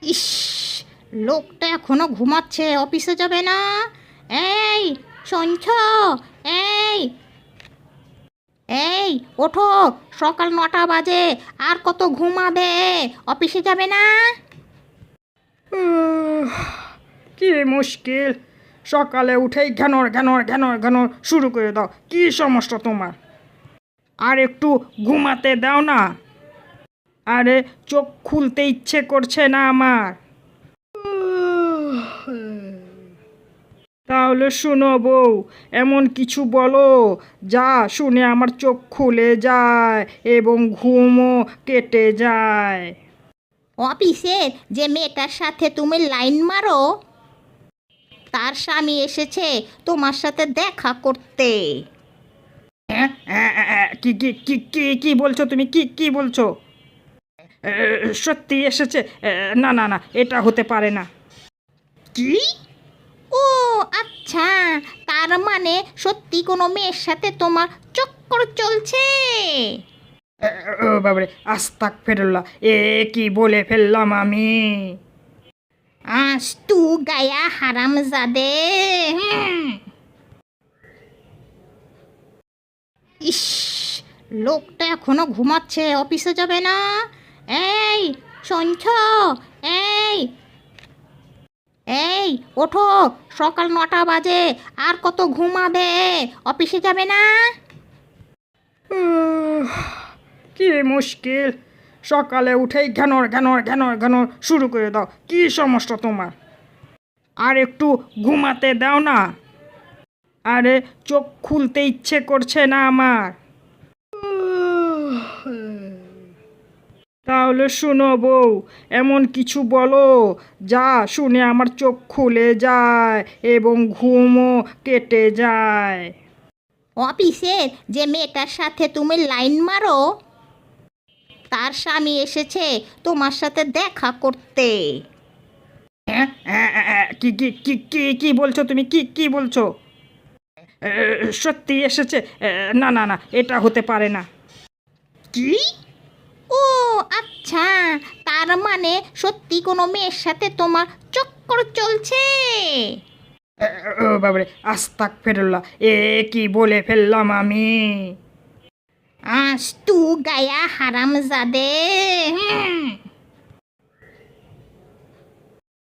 ইস, লোকটা এখনো ঘুমাচ্ছে, অফিসে যাবে না? এই শুনছ? এই এই ওঠো, সকাল 9টা বাজে, আর কত ঘুমাবে? অফিসে যাবে না? কি মুশকিল, সকালে উঠেই ঘ্যানর ঘ্যানর ঘ্যানর ঘ্যানর শুরু করে দাও। কি সমস্যা তোমার? আর একটু ঘুমাতে দাও না। আরে চোখ খুলতে ইচ্ছে করছে না আমার। তাহলে শুনো বউ, এমন কিছু বলো যা শুনে আমার চোখ খুলে যায় এবং ঘুমও কেটে যায়। অফিসের যে মেয়েটার সাথে তুমি লাইন মারো, তার স্বামী এসেছে তোমার সাথে দেখা করতে। কি কি কি কি কি বলছো তুমি? কি কি বলছো? সত্যি এসেছে? না না না, এটা হতে পারে না। কি? ও আচ্ছা, তার মানে সত্যি কোনো মেয়ের সাথে তোমার চক্কর চলছে? ও বাবারে, আস্তাক ফেরুল্লাহ, এ কি বলে ফেললাম আমি? আস্তু গায়া হারামজাদে। ইস, লোকটা এখনো ঘুমাচ্ছে, অফিসে যাবে না? এই শুনছ? এই এই ওঠো, সকাল 9টা বাজে, আর কত ঘুমাবে? অফিসে যাবে না? কি মুশকিল, সকালে উঠেই ঘ্যানর ঘ্যানর ঘ্যানর ঘ্যানর শুরু করে দাও। কি সমস্যা তোমার? আর একটু ঘুমাতে দাও না। আরে চোখ খুলতে ইচ্ছে করছে না আমার। তাহলে শুনো বউ, এমন কিছু বলো যা শুনে আমার চোখ খুলে যায় এবং ঘুমও কেটে যায়। অফিসের যে মেয়েটার সাথে তুমি লাইন মারো, তার স্বামী এসেছে তোমার সাথে দেখা করতে। কি কি কি কি কি বলছো তুমি? কি কি বলছো? সত্যি এসেছে? না না না, এটা হতে পারে না। কি? ও আচ্ছা, তার মানে সত্যি কোনো মেয়ের সাথে তোমার চক্কর চলছে? ও বাবারে, আস্তাক ফেরুল্লাহ, এ কি বলে ফেললাম আমি? আস্তু গায়া হারামজাদে।